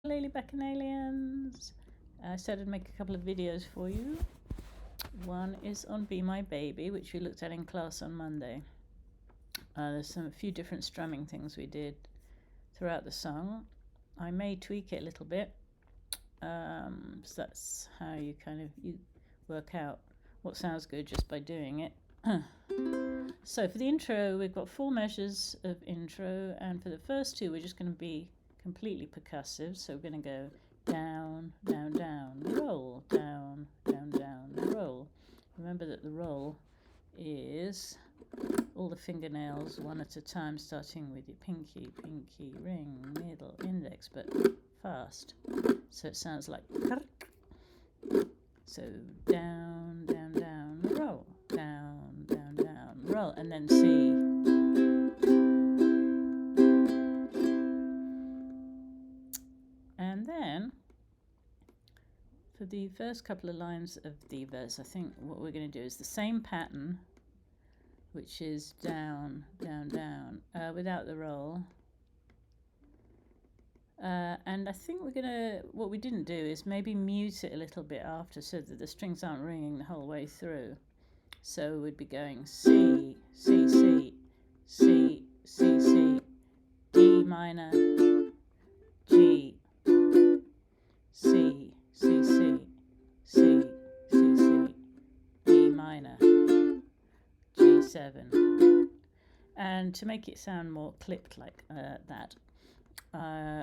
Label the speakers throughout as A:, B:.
A: Ukulele Bacchanalians. I said I'd make a couple of videos for you. One is on Be My Baby, which we looked at in class on Monday. There's a few different strumming things we did throughout the song. I may tweak it a little bit. So that's how you work out what sounds good just by doing it. So for the intro, we've got 4 measures of intro, and for the first 2, we're just going to be completely percussive. So we're going to go down, down, down, roll, down, down, down, roll. Remember that the roll is all the fingernails one at a time, starting with your pinky, pinky, ring, middle, index, but fast. So it sounds like so down, down, down, roll, down, down, down, roll, and then C. And then for the first couple of lines of the verse, I think what we're going to do is the same pattern, which is down, down, down, without the roll. And I think what we didn't do is maybe mute it a little bit after so that the strings aren't ringing the whole way through. So we'd be going C, C, C, C, C, C, D minor, G, C, C, C, C, C, C, D minor, G7. And to make it sound more clipped like that,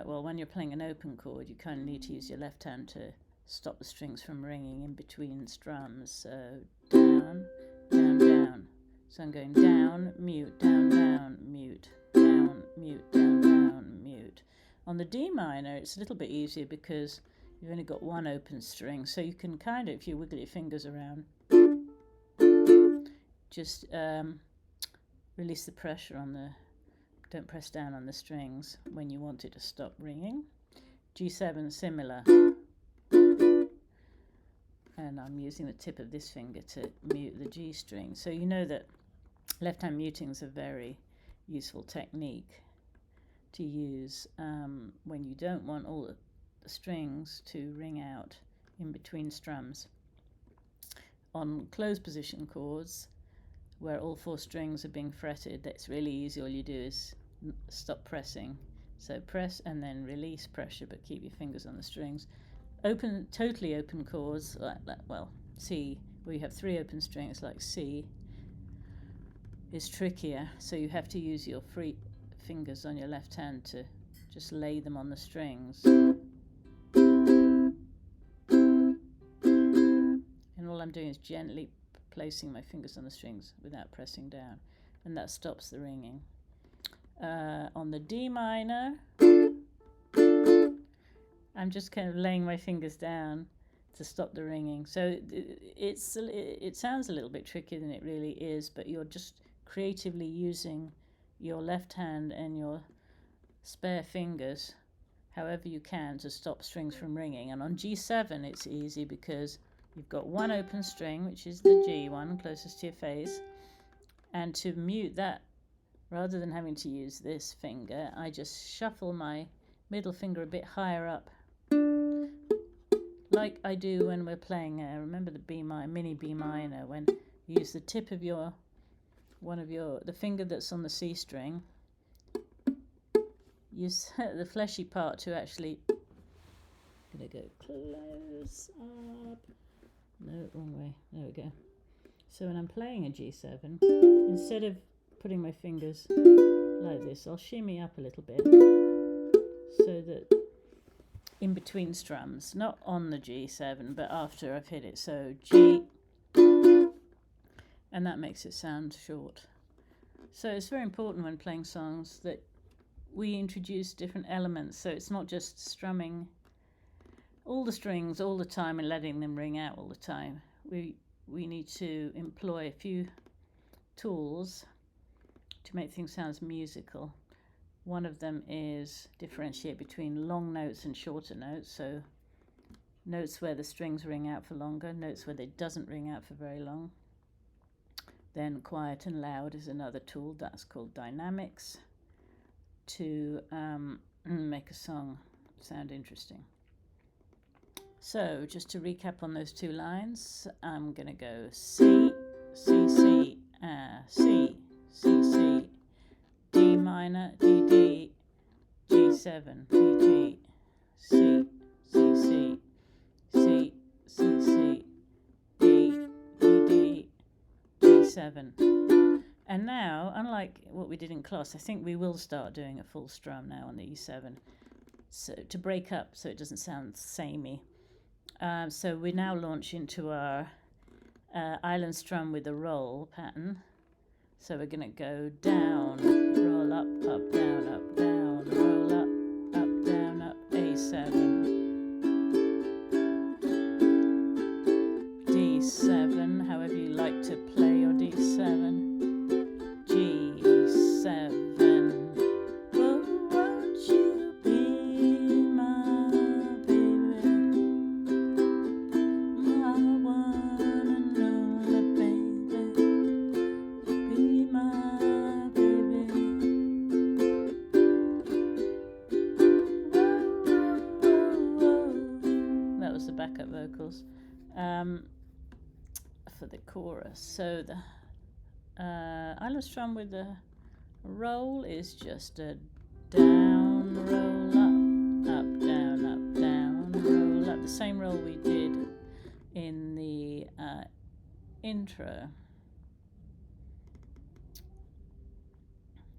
A: when you're playing an open chord, you kind of need to use your left hand to stop the strings from ringing in between strums. So down, down, down. So I'm going down, mute, down, down, mute, down, mute, down, down, mute. On the D minor, it's a little bit easier because you've only got one open string, so you can kind of, if you wiggle your fingers around, just release the pressure on the, don't press down on the strings when you want it to stop ringing. G7 similar. And I'm using the tip of this finger to mute the G string. So you know that left hand muting is a very useful technique to use when you don't want all the strings to ring out in between strums. On closed position chords, where all 4 strings are being fretted, that's really easy. All you do is stop pressing. So press and then release pressure, but keep your fingers on the strings. Totally open chords, like C, where you have 3 open strings, like C, is trickier. So you have to use your free fingers on your left hand to just lay them on the strings. And all I'm doing is gently placing my fingers on the strings without pressing down, and that stops the ringing. On the D minor, I'm just kind of laying my fingers down to stop the ringing. So it sounds a little bit trickier than it really is, but you're just creatively using your left hand and your spare fingers however you can to stop strings from ringing. And on G7 it's easy because you've got one open string, which is the G one closest to your face, and to mute that, rather than having to use this finger, I just shuffle my middle finger a bit higher up, like I do when we're playing, remember the mini B minor, when you use the tip of the finger that's on the C string, use the fleshy part to actually, I'm going to go close up, no, wrong way, there we go. So when I'm playing a G7, instead of putting my fingers like this, I'll shimmy up a little bit so that in between strums, not on the G7, but after I've hit it. So G, and that makes it sound short. So it's very important when playing songs that we introduce different elements, so it's not just strumming all the strings all the time and letting them ring out all the time. We need to employ a few tools to make things sound musical. One of them is differentiate between long notes and shorter notes, so notes where the strings ring out for longer, notes where they doesn't ring out for very long. Then quiet and loud is another tool, that's called dynamics, to make a song sound interesting. So just to recap on those two lines, I'm going to go C, C, C, C, C, C, D minor, D, D, G7, G, G, C, C, C, C, C, C, D, D, D, G7. And now, unlike what we did in class, I think we will start doing a full strum now on the E7, so to break up so it doesn't sound samey. So we now launch into our island strum with the roll pattern. So we're going to go down, roll up, down, roll up, down, up, A7, D7, however you like to play your D7, G7. Backup vocals for the chorus. So the island strum with the roll is just a down, roll up, down, roll up. The same roll we did in the intro.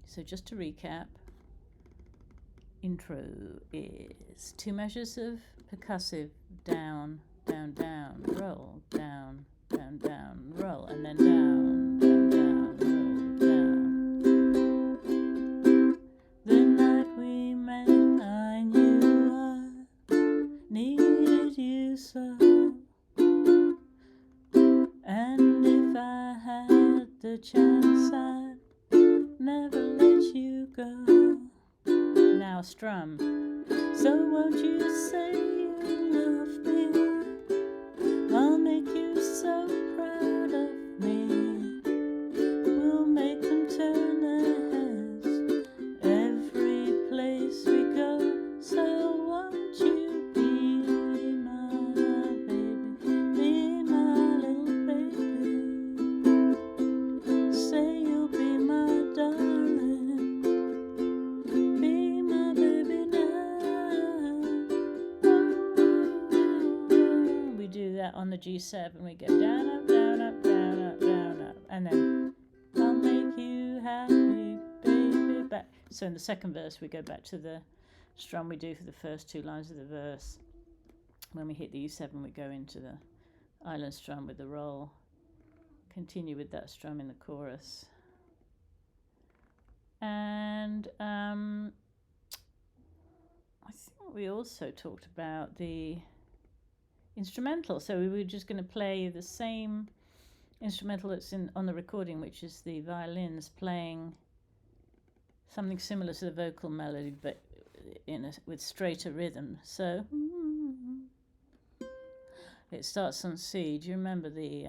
A: So just to recap, intro is 2 measures of percussive down, down, down, roll, down, down, down, roll, and then down, down, down, roll, down. The night we met, I knew I needed you so, and if I had the chance, I'd never let you go. Now strum. So won't you say you love me? I'll make you so proud of me. We'll make them turn their heads every place we go. So won't you be my baby, be my little baby? Say you'll be my darling, be my baby now. We do that on the G7. We go down, up, down, up, down, up, down, up, and then I'll make you happy, baby, back. So in the second verse, we go back to the strum we do for the first 2 lines of the verse. When we hit the E7, we go into the island strum with the roll. Continue with that strum in the chorus. And I think we also talked about the instrumental. So we were just going to play the same instrumental that's on the recording, which is the violins playing something similar to the vocal melody, but with straighter rhythm. So it starts on C. Do you remember the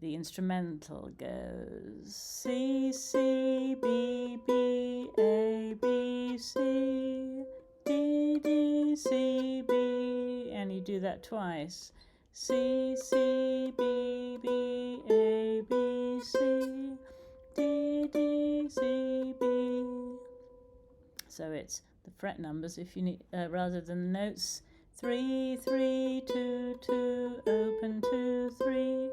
A: instrumental goes C, C, B, B, A, B, C, D, D, C, B, and you do that twice. C, C, B, B, A, B, C, D, D, C, B. So it's the fret numbers if you need, rather than the notes. 3, 3, 2, 2, open 2, 3,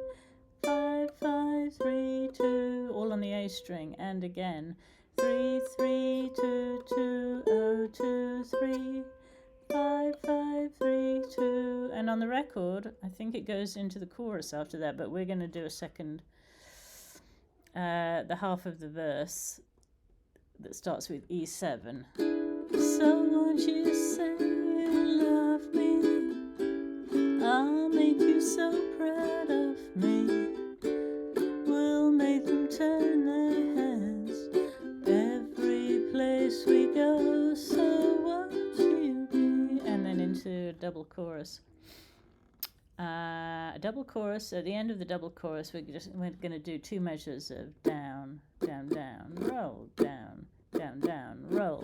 A: 5, 5, 3, 2, all on the A string, and again 3, 3, 2, 2, 0, 2, 3, 5, 5, 3, 2, and on the record I think it goes into the chorus after that, but we're going to do a second, the half of the verse that starts with E7. So won't you say you love me? I'll make you so proud of me. We'll make them turn their heads every place we go. So won't you be? And then into a double chorus. A double chorus. At the end of the double chorus, we're going to do 2 measures of down, down, down, roll, down, down, down, roll.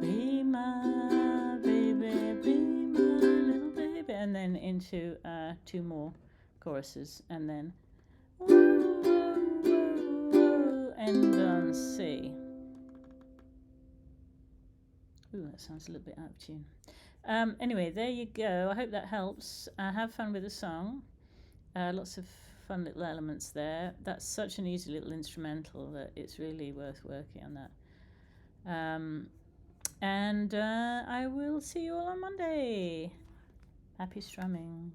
A: Be my baby, be my little baby, and then into 2 more choruses, and then woo, woo, woo, woo, end on C. Ooh, that sounds a little bit out of tune. Anyway, there you go. I hope that helps. Have fun with the song. Lots of fun little elements there. That's such an easy little instrumental that it's really worth working on that. And I will see you all on Monday. Happy strumming.